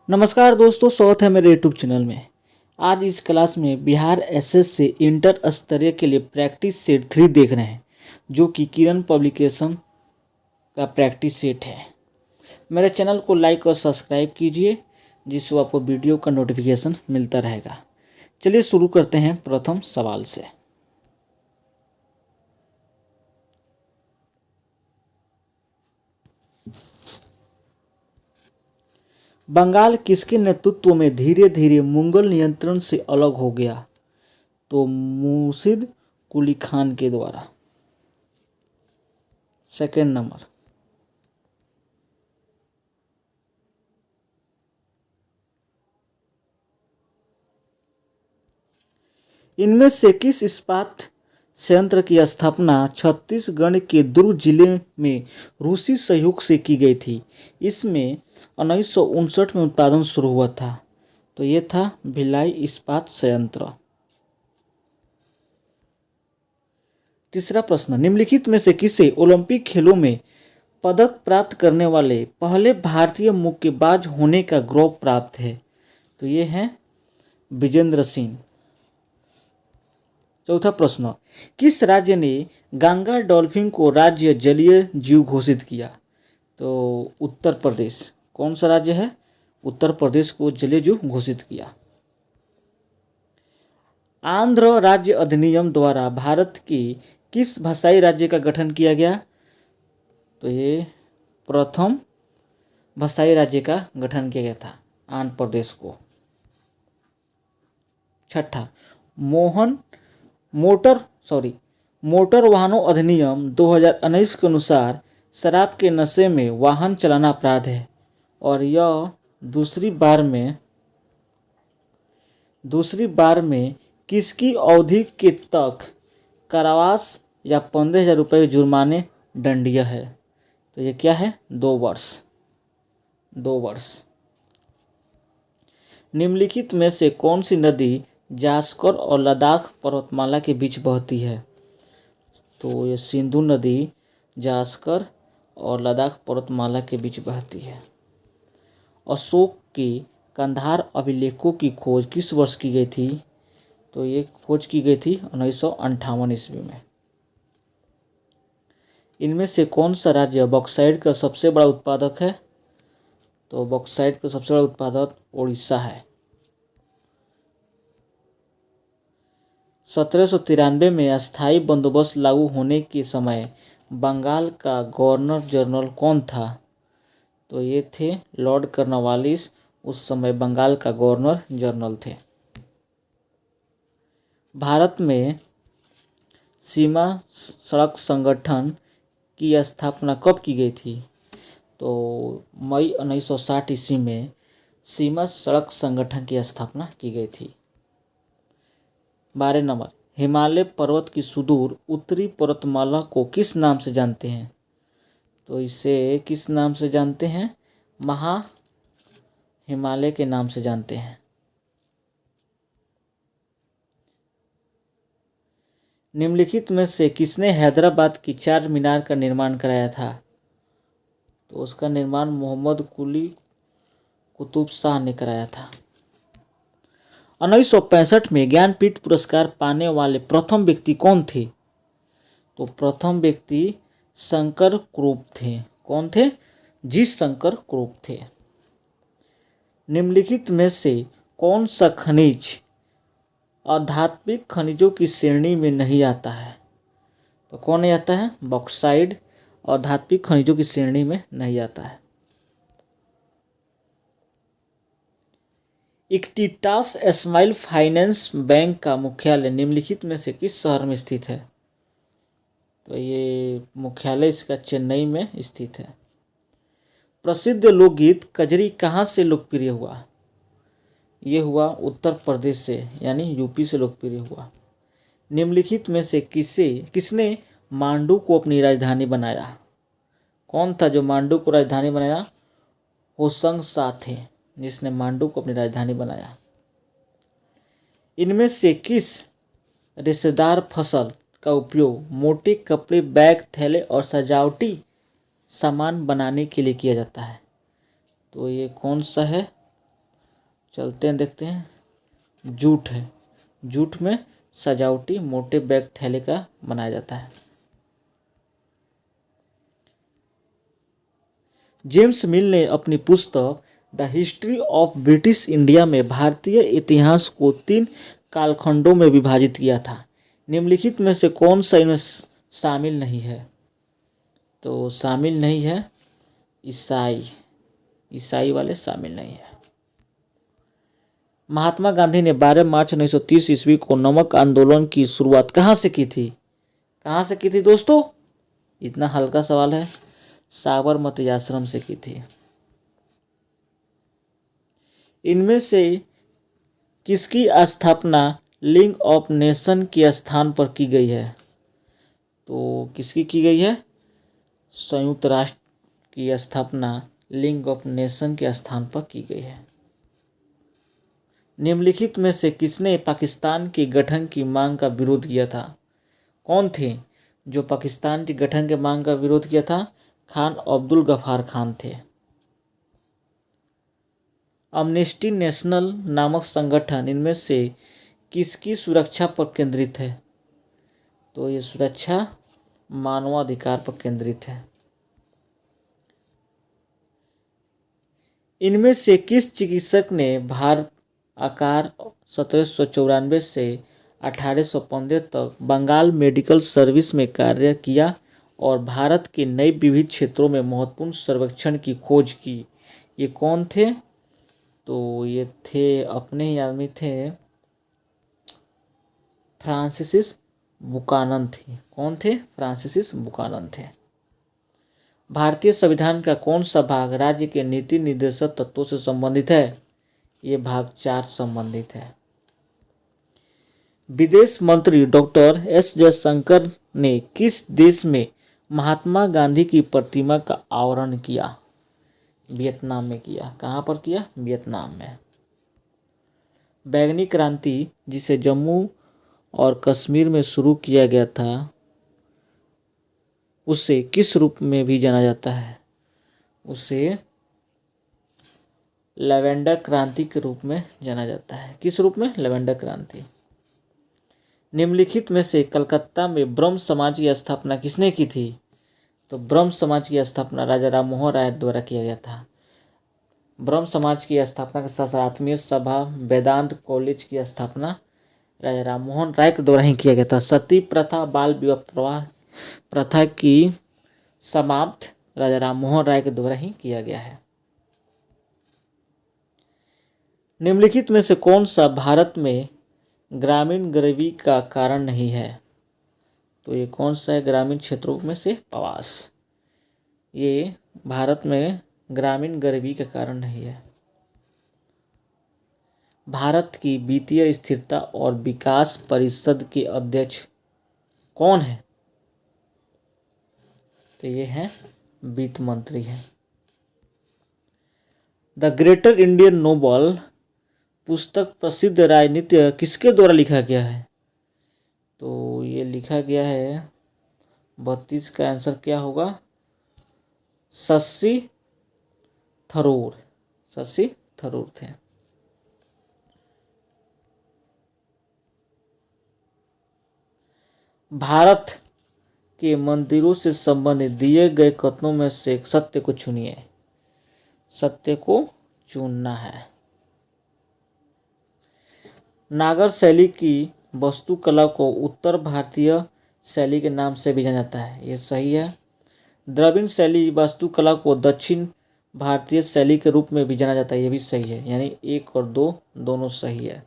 नमस्कार दोस्तों, स्वागत है मेरे यूट्यूब चैनल में। आज इस क्लास में बिहार एसएस से इंटर स्तरीय के लिए प्रैक्टिस सेट 3 देख रहे हैं, जो कि किरण पब्लिकेशन का प्रैक्टिस सेट है। मेरे चैनल को लाइक और सब्सक्राइब कीजिए, जिससे आपको वीडियो का नोटिफिकेशन मिलता रहेगा। चलिए शुरू करते हैं प्रथम सवाल से। बंगाल किसके नेतृत्व में धीरे धीरे मुगल नियंत्रण से अलग हो गया? तो मुर्शिद कुली खान के द्वारा। Second number. इनमें से किस इस्पात संयंत्र की स्थापना छत्तीसगढ़ के दुर्ग जिले में रूसी सहयोग से की गई थी? इसमें 1959 में उत्पादन शुरू हुआ था। तो ये था भिलाई इस्पात संयंत्र। तीसरा प्रश्न, निम्नलिखित में से किसे ओलंपिक खेलों में पदक प्राप्त करने वाले पहले भारतीय मुक्केबाज होने का गौरव प्राप्त है? तो ये हैं विजेंद्र सिंह। चौथा प्रश्न, किस राज्य ने गंगा डॉल्फिन को राज्य जलीय जीव घोषित किया? तो उत्तर प्रदेश। कौन सा राज्य है? उत्तर प्रदेश को जलीय जीव घोषित किया। आंध्र राज्य अधिनियम द्वारा भारत के किस भाषाई राज्य का गठन किया गया? तो ये प्रथम भाषाई राज्य का गठन किया गया था, आंध्र प्रदेश को। छठा, मोटर वाहनों अधिनियम 2019 के अनुसार शराब के नशे में वाहन चलाना अपराध है और यह दूसरी बार में किसकी अवधि के तक कारावास या 15,000 रुपये जुर्माने दंडनीय है? तो ये क्या है? 2 वर्ष। निम्नलिखित में से कौन सी नदी जास्कर और लद्दाख पर्वतमाला के बीच बहती है? तो ये सिंधु नदी जास्कर और लद्दाख पर्वतमाला के बीच बहती है। अशोक के कंधार अभिलेखों की खोज किस वर्ष की गई थी? तो ये खोज की गई थी 1958 ईस्वी में। इनमें से कौन सा राज्य बॉक्साइट का सबसे बड़ा उत्पादक है? तो बॉक्साइट का सबसे बड़ा उत्पादक उड़ीसा है। 1793 में अस्थायी बंदोबस्त लागू होने के समय बंगाल का गवर्नर जनरल कौन था? तो ये थे लॉर्ड कॉर्नवालिस। उस समय बंगाल का गवर्नर जनरल थे। भारत में सीमा सड़क संगठन की स्थापना कब की गई थी? तो मई 1960 ईस्वी में सीमा सड़क संगठन की स्थापना की गई थी। 12 नंबर, हिमालय पर्वत की सुदूर उत्तरी पर्वतमाला को किस नाम से जानते हैं? तो इसे किस नाम से जानते हैं? महा हिमालय के नाम से जानते हैं। निम्नलिखित में से किसने हैदराबाद की चार मीनार का निर्माण कराया था? तो उसका निर्माण मोहम्मद कुली कुतुब शाह ने कराया था। 1965 में ज्ञानपीठ पुरस्कार पाने वाले प्रथम व्यक्ति कौन थे? तो प्रथम व्यक्ति शंकर कुरूप थे। कौन थे? जी शंकर कुरूप थे। निम्नलिखित में से कौन सा खनिज आध्यात्मिक खनिजों की श्रेणी में नहीं आता है? तो कौन नहीं आता है? बॉक्साइड आध्यात्मिक खनिजों की श्रेणी में नहीं आता है। इक्विटास स्मॉल फाइनेंस बैंक का मुख्यालय निम्नलिखित में से किस शहर में स्थित है? तो ये मुख्यालय इसका चेन्नई में स्थित है। प्रसिद्ध लोकगीत कजरी कहाँ से लोकप्रिय हुआ? ये हुआ उत्तर प्रदेश से, यानी यूपी से लोकप्रिय हुआ। निम्नलिखित में से किसने मांडू को अपनी राजधानी बनाया? कौन था जो मांडू को राजधानी बनाया? होशंग शाह थे, जिसने मांडू को अपनी राजधानी बनाया। इनमें से किस रेशेदार फसल का उपयोग मोटे कपड़े, बैग, थैले और सजावटी सामान बनाने के लिए किया जाता है? तो ये कौन सा है? चलते हैं, देखते हैं। जूट है, जूट में सजावटी मोटे बैग थैले का बनाया जाता है। जेम्स मिल ने अपनी पुस्तक the history of British India में भारतीय इतिहास को 3 कालखंडों में विभाजित किया था। निम्नलिखित में से कौन सा इनमें शामिल नहीं है? तो शामिल नहीं है ईसाई, ईसाई वाले शामिल नहीं है। महात्मा गांधी ने 12 मार्च 1930 ईस्वी को नमक आंदोलन की शुरुआत कहाँ से की थी? कहाँ से की थी दोस्तों? इतना हल्का सवाल है। साबरमती आश्रम से की थी। इनमें से किसकी स्थापना लीग ऑफ नेशन के स्थान पर की गई है? तो किसकी की गई है? संयुक्त राष्ट्र की स्थापना लीग ऑफ नेशन के स्थान पर की गई है। निम्नलिखित में से किसने पाकिस्तान के गठन की मांग का विरोध किया था? कौन थे जो पाकिस्तान के गठन के मांग का विरोध किया था? खान अब्दुल गफ्फार खान थे। अम्नेस्टी नेशनल नामक संगठन इनमें से किसकी सुरक्षा पर केंद्रित है? तो ये सुरक्षा मानवाधिकार पर केंद्रित है। इनमें से किस चिकित्सक ने भारत आकार 1794 से 1815 तक बंगाल मेडिकल सर्विस में कार्य किया और भारत के नए विविध क्षेत्रों में महत्वपूर्ण सर्वेक्षण की खोज की? ये कौन थे? तो ये थे, अपने ही आदमी थे, फ्रांसिस बुकानन थे। कौन थे? फ्रांसिस बुकानन थे। भारतीय संविधान का कौन सा भाग राज्य के नीति निर्देशक तत्वों से संबंधित है? ये भाग 4 संबंधित है। विदेश मंत्री डॉक्टर एस जयशंकर ने किस देश में महात्मा गांधी की प्रतिमा का अनावरण किया? वियतनाम में किया। कहाँ पर किया? वियतनाम में। बैंगनी क्रांति जिसे जम्मू और कश्मीर में शुरू किया गया था, उसे किस रूप में भी जाना जाता है? उसे लैवेंडर क्रांति के रूप में जाना जाता है। किस रूप में? लैवेंडर क्रांति। निम्नलिखित में से कलकत्ता में ब्रह्म समाज की स्थापना किसने की थी? तो ब्रह्म समाज की स्थापना राजा राम मोहन राय द्वारा किया गया था। ब्रह्म समाज की स्थापना के साथ साथ आत्मीय सभा वेदांत कॉलेज की स्थापना राजा राम मोहन राय के द्वारा ही किया गया था। सती प्रथा बाल विवाह प्रथा की समाप्त राजा राम मोहन राय के द्वारा ही किया गया है। निम्नलिखित में से कौन सा भारत में ग्रामीण गरीबी का कारण नहीं है? तो ये कौन सा है ग्रामीण क्षेत्रों में से? प्रवास। ये भारत में ग्रामीण गरीबी का कारण नहीं है। भारत की वित्तीय स्थिरता और विकास परिषद के अध्यक्ष कौन है? तो ये है वित्त मंत्री हैं। द ग्रेटर इंडियन नोबल पुस्तक प्रसिद्ध राजनीति किसके द्वारा लिखा गया है? तो ये लिखा गया है 32 का आंसर क्या होगा? शशि थरूर। शशि थरूर थे। भारत के मंदिरों से संबंधित दिए गए कथनों में से सत्य को चुनिए। सत्य को चुनना है। नागर शैली की वास्तुकला को उत्तर भारतीय शैली के नाम से भी जाना जाता है। ये सही है। द्रविड़ शैली वास्तुकला को दक्षिण भारतीय शैली के रूप में भी जाना जाता है। ये भी सही है। यानी 1 और 2 दोनों सही है।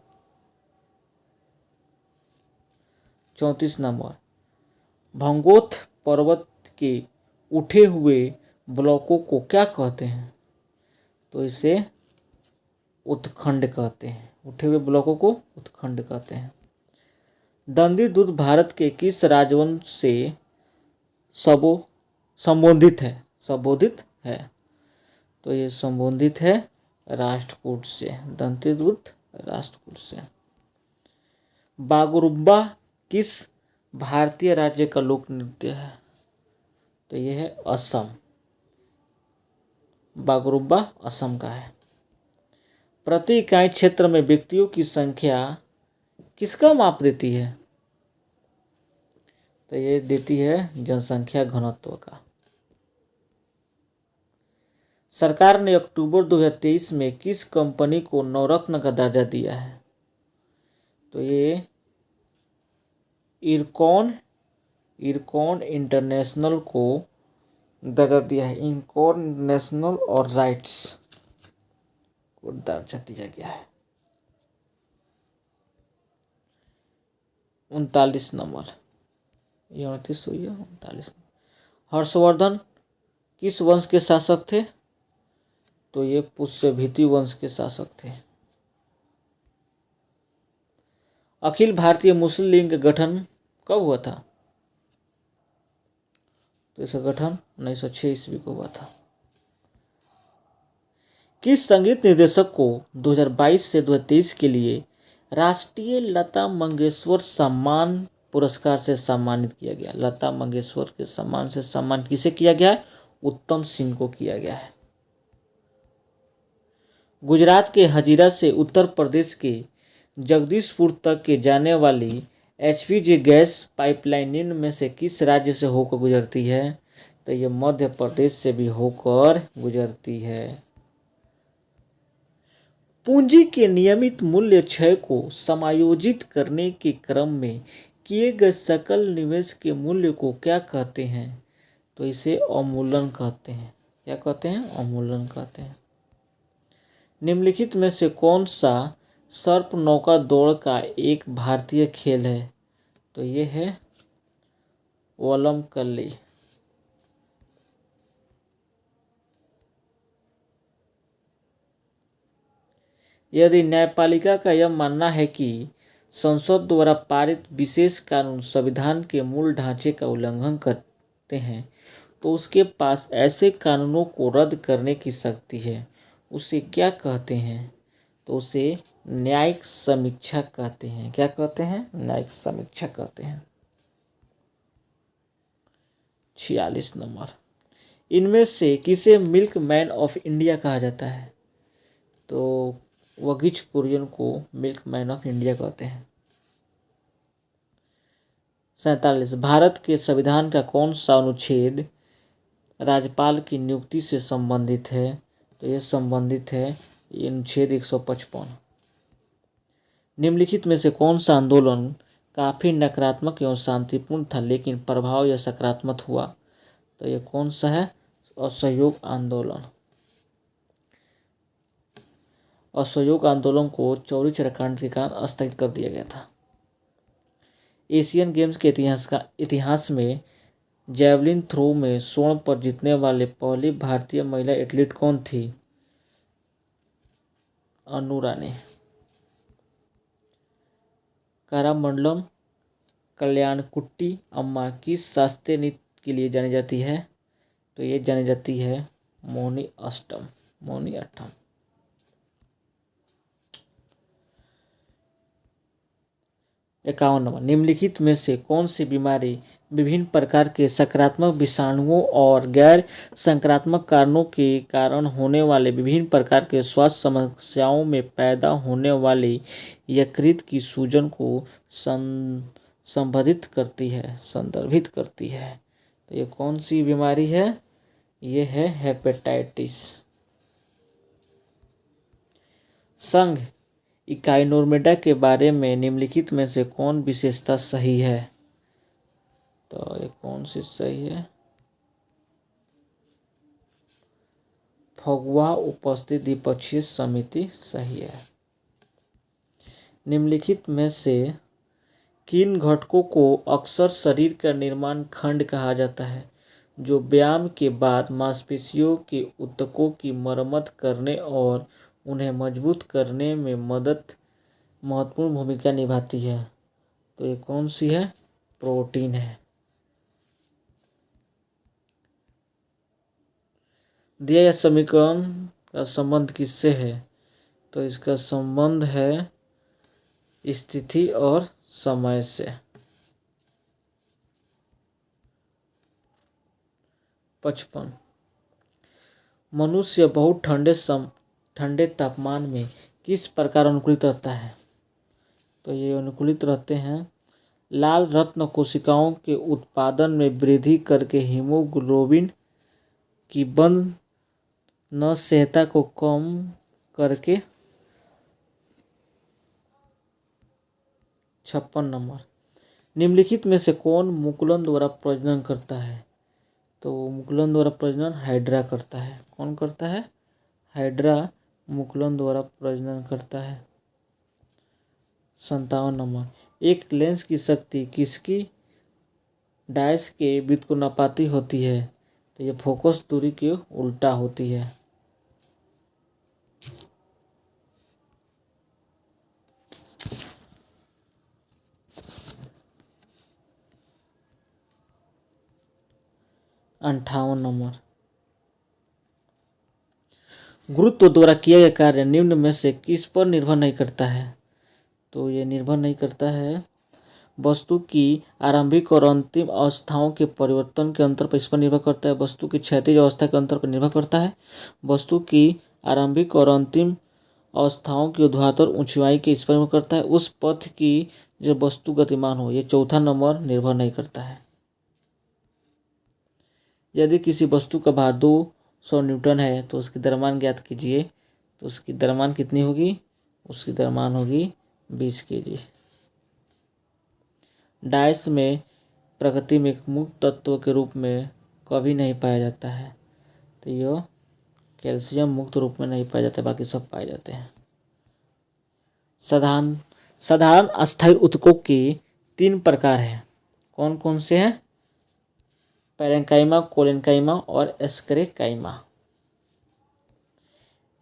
34 नंबर, भंगोथ पर्वत के उठे हुए ब्लॉकों को क्या कहते हैं? तो इसे उत्खंड कहते हैं। उठे हुए ब्लॉकों को उत्खंड कहते हैं। दंडी दुर्ग भारत के किस राजवंश से संबोधित है? संबोधित है। तो ये संबोधित है राष्ट्रकूट से। दंडी दुर्ग राष्ट्रकूट से। बागुरुम्बा किस भारतीय राज्य का लोक नृत्य है? तो ये है असम। बागुरुम्बा असम का है। प्रति इकाई क्षेत्र में व्यक्तियों की संख्या किसका माप देती है? तो ये देती है जनसंख्या घनत्व का। सरकार ने अक्टूबर 2023 में किस कंपनी को नवरत्न का दर्जा दिया है? तो ये इरकॉन इंटरनेशनल को दर्जा दिया है। इरकॉन नेशनल और राइट्स को दर्जा दिया गया है। 39 नंबर, ये 29 हुई है, 39। हर्षवर्धन किस वंश के शासक थे? तो ये पुष्यभीति वंश के शासक थे। अखिल भारतीय मुस्लिम लीग का गठन कब हुआ था? तो इसका गठन 1906 ईस्वी को हुआ था। किस संगीत निर्देशक को 2022 से 2023 के लिए राष्ट्रीय लता मंगेशकर सम्मान पुरस्कार से सम्मानित किया गया? लता मंगेशकर के सम्मान से सम्मान किसे किया गया है? उत्तम सिंह को किया गया है। गुजरात के हजीरा से उत्तर प्रदेश के जगदीशपुर तक के जाने वाली एचपीजी गैस पाइपलाइन निम्न में से किस राज्य से होकर गुजरती है? तो ये मध्य प्रदेश से भी होकर गुजरती है। पूंजी के नियमित मूल्य क्षय को समायोजित करने के क्रम में किए गए सकल निवेश के मूल्य को क्या कहते हैं? तो इसे अवमूल्यन कहते हैं। क्या कहते हैं? अवमूल्यन कहते हैं। निम्नलिखित में से कौन सा सर्प नौका दौड़ का एक भारतीय खेल है? तो ये है वल्लमकल्ली। यदि न्यायपालिका का यह मानना है कि संसद द्वारा पारित विशेष कानून संविधान के मूल ढांचे का उल्लंघन करते हैं, तो उसके पास ऐसे कानूनों को रद्द करने की शक्ति है। उसे क्या कहते हैं? तो उसे न्यायिक समीक्षा कहते हैं। क्या कहते हैं? न्यायिक समीक्षा कहते हैं। 46 नंबर, इनमें से किसे मिल्क मैन ऑफ इंडिया कहा जाता है? तो वगिच कुरियन को मिल्क मैन ऑफ इंडिया कहते हैं। 47, भारत के संविधान का कौन सा अनुच्छेद राज्यपाल की नियुक्ति से संबंधित है? तो ये संबंधित है अनुच्छेद 155। निम्नलिखित में से कौन सा आंदोलन काफ़ी नकारात्मक एवं शांतिपूर्ण था लेकिन प्रभाव यह सकारात्मक हुआ? तो ये कौन सा है? असहयोग आंदोलन। असहयोग आंदोलन को चौरी चौरा कांड के कारण स्थगित कर दिया गया था। एशियन गेम्स के इतिहास में जैवलिन थ्रो में स्वर्ण पर जीतने वाले पहली भारतीय महिला एथलीट कौन थी? अनु रानी। करामंडलम कल्याणकुट्टी अम्मा किस शास्त्रीय नृत्य के लिए जानी जाती है? तो ये जानी जाती है मोहिनी अट्टम। 51 नंबर, निम्नलिखित में से कौन सी बीमारी विभिन्न प्रकार के सकारात्मक विषाणुओं और गैर संक्रामक कारणों के कारण होने वाले विभिन्न प्रकार के स्वास्थ्य समस्याओं में पैदा होने वाली यकृत की सूजन को संदर्भित करती है? तो ये कौन सी बीमारी है? ये है हेपेटाइटिस। संघ इकाइनोर्मेडा के बारे में निम्नलिखित में से कौन विशेषता सही है? तो ये कौन सी सही है? फगुआ उपस्थित द्विपक्षीय समिति सही है। निम्नलिखित में से किन घटकों को अक्सर शरीर का निर्माण खंड कहा जाता है जो व्यायाम के बाद मांसपेशियों के ऊतकों की मरम्मत करने और उन्हें मजबूत करने में महत्वपूर्ण भूमिका निभाती है? तो ये कौन सी है? प्रोटीन है। दिया यह समीकरण का संबंध किससे है? तो इसका संबंध है स्थिति और समय से। 55, मनुष्य बहुत ठंडे तापमान में किस प्रकार अनुकूलित रहता है? तो ये अनुकूलित रहते हैं लाल रत्न कोशिकाओं के उत्पादन में वृद्धि करके हीमोग्लोबिन की बंध नस्यता को कम करके। 56 नंबर, निम्नलिखित में से कौन मुकुलन द्वारा प्रजनन करता है? तो मुकुलन द्वारा प्रजनन हाइड्रा करता है। कौन करता है? हाइड्रा मुकुलन द्वारा प्रजनन करता है। 57 नंबर, एक लेंस की शक्ति किसकी डायस के व्युत्क्रमानुपाती होती है? तो ये फोकस दूरी के उल्टा होती है। अंठावन नंबर, गुरुत्व द्वारा किया गया कार्य निम्न में से किस पर निर्भर नहीं करता है? तो ये निर्भर नहीं करता है वस्तु की आरंभिक और अंतिम अवस्थाओं के परिवर्तन के अंतर पर इस पर निर्भर करता है। वस्तु की क्षैतिज अवस्था के अंतर पर निर्भर करता है। वस्तु की आरंभिक और अंतिम अवस्थाओं की ऊर्ध्वाधर ऊंचाई के इस पर निर्भर करता है। उस पथ की जो वस्तु गतिमान हो। ये चौथा नंबर निर्भर नहीं करता है। यदि किसी वस्तु का भार 200 न्यूटन है तो उसकी द्रव्यमान ज्ञात कीजिए। तो उसकी द्रव्यमान कितनी होगी? उसकी द्रव्यमान होगी 20 kg। डायस में प्रकृति में एक मुक्त तत्व के रूप में कभी नहीं पाया जाता है। तो यह कैल्शियम मुक्त रूप में नहीं पाया जाता, बाकी सब पाए जाते हैं। साधारण अस्थायी ऊतकों के 3 प्रकार हैं। कौन कौन से हैं? पैरेंकाइमा, कोलेनकाइमा और एस्करेकाइमा।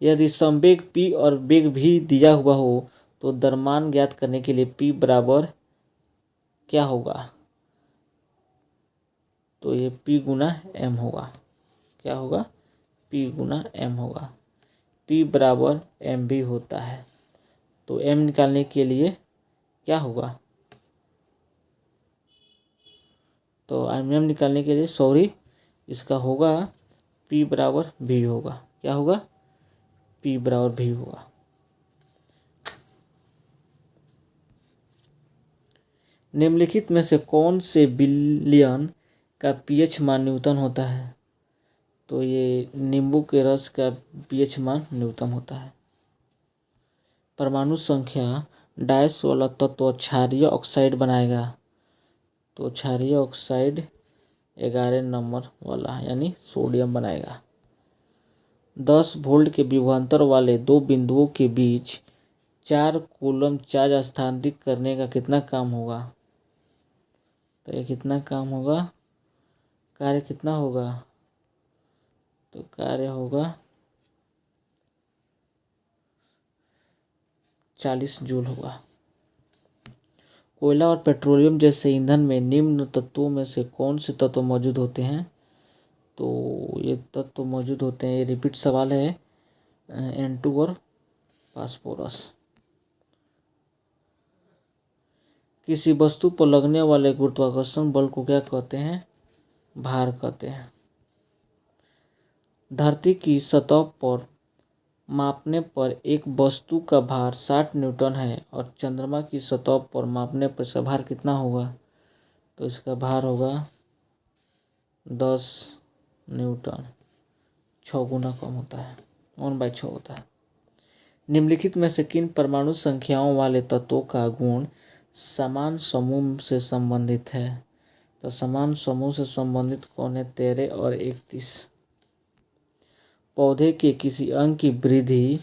यदि संवेग P और वेग भी दिया हुआ हो तो द्रव्यमान ज्ञात करने के लिए P बराबर क्या होगा? तो ये P गुना M होगा। क्या होगा? P गुना M होगा। P बराबर M भी होता है। तो M निकालने के लिए क्या होगा? तो M निकालने के लिए इसका होगा P बराबर V होगा। क्या होगा? P बराबर V होगा। निम्नलिखित में से कौन से विलयन का pH मान न्यूनतम होता है? तो ये नींबू के रस का pH मान न्यूनतम होता है। परमाणु संख्या डायस वाला तत्व क्षारीय ऑक्साइड बनाएगा। तो क्षारीय ऑक्साइड 11 नंबर वाला यानी सोडियम बनाएगा। 10 वोल्ट के विभवांतर वाले 2 बिंदुओं के बीच 4 कूलम चार्ज स्थानांतरित करने का कितना काम होगा? तो ये कितना काम होगा? कार्य कितना होगा? तो कार्य होगा 40 जूल होगा। कोयला और पेट्रोलियम जैसे ईंधन में निम्न तत्वों में से कौन से तत्व मौजूद होते हैं? तो ये तत्व मौजूद होते हैं, ये रिपीट सवाल है, N2 और फास्फोरस। किसी वस्तु पर लगने वाले गुरुत्वाकर्षण बल को क्या कहते हैं? भार कहते हैं। धरती की सतह पर मापने पर एक वस्तु का भार 60 न्यूटन है और चंद्रमा की सतह पर मापने पर इसका भार कितना होगा? तो इसका भार होगा 10 न्यूटन। 6 गुना कम होता है, 1/6 होता है। निम्नलिखित में से किन परमाणु संख्याओं वाले तत्वों का गुण समान समूह से संबंधित है? तो समान समूह से संबंधित कौन है? 13 और 31। पौधे के किसी अंग की वृद्धि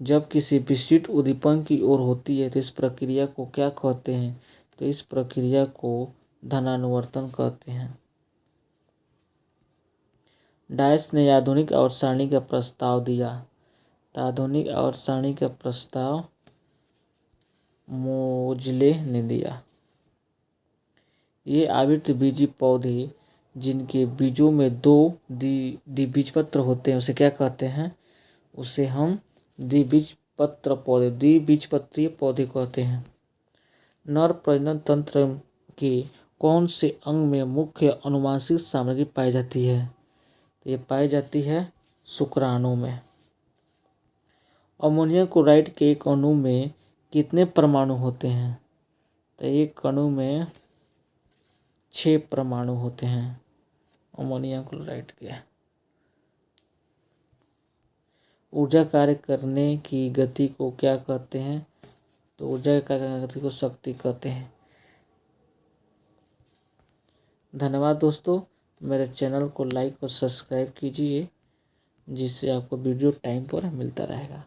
जब किसी विशिष्ट उद्दीपन की ओर होती है तो इस प्रक्रिया को क्या कहते हैं? तो इस प्रक्रिया को धनानुवर्तन कहते हैं। डायस ने आधुनिक आवर्त सारणी का प्रस्ताव दिया। तो आधुनिक आवर्त सारणी का प्रस्ताव मोजले ने दिया। ये आवृतबीजी पौधे जिनके बीजों में 2 द्विबीजपत्र होते हैं उसे क्या कहते हैं? उसे हम द्विबीजपत्रीय पौधे कहते हैं। नर प्रजनन तंत्र के कौन से अंग में मुख्य अनुवांशिक सामग्री पाई जाती है? तो ये पाई जाती है शुक्राणु में। अमोनियम क्लोराइड के एक अणु में कितने परमाणु होते हैं? तो एक अणु में 6 परमाणु होते हैं अमोनियम क्लोराइड के। ऊर्जा कार्य करने की गति को क्या कहते हैं? तो ऊर्जा कार्य करने की गति को शक्ति कहते हैं। धन्यवाद दोस्तों, मेरे चैनल को लाइक और सब्सक्राइब कीजिए, जिससे आपको वीडियो टाइम पर मिलता रहेगा।